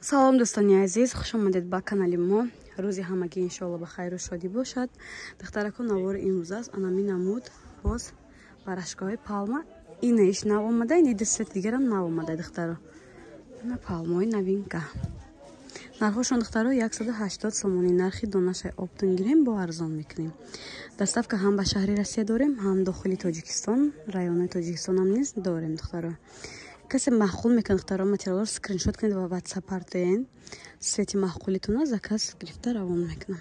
салом дӯстони азиз, хуш омадед ба канали мо. рӯзи ҳамагӣ иншоалло ба хайру шодӣ бошад. духтаракон навори имрӯз аст анами намуд боз барашкаҳои палма инаиш нав омада, ини дусет дигарам нав омада духтаро. Ина палмои новинка. нархошон духтаро 180 сомонӣ. нархи донашай обтун гирем бо арзон мекунем. доставка ҳам ба шаҳри Россия дорем, ҳам дохили Тоҷикистон, районои Тоҷикистон ҳам низ дорем духтаро. کسی محقول میکنه دختران متریال رو اسکرین شات کنید و واتساپ پردین سیتی محقولیتون از کس گرفته روان میکنم.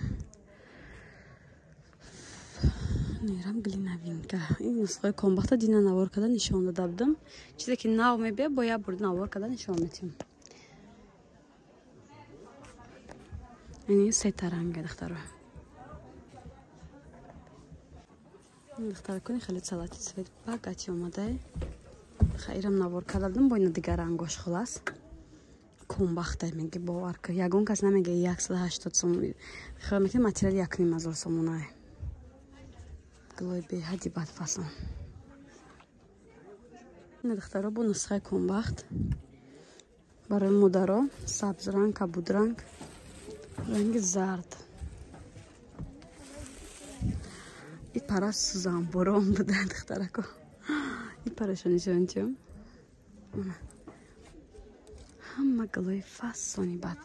نیرم گلی نبین که این نسخه کامبخت دینا نوار کردن نشون دادم. چیزی که ناو میبیه باید برد نوار کردن نشون میتیم. این سه رنگ دخترها. دختر کنی خیلی سلاتی سفید باگاتی اومده. خیرم نوار کردم با این دیگر رنگاش خلاص کمبخته میگه باور که یگون کس نمیگه 180 سوم خیلی میگه متریال 1,500 سومونه گلوی به حدی بد فصل این دخترها با نسخه کمبخت برای مدرا سبز رنگ کبود رنگ رنگ زرد این پرست سوزن برام بودن دخترکو این پرشانی شونچم همه گلوی فصانی بد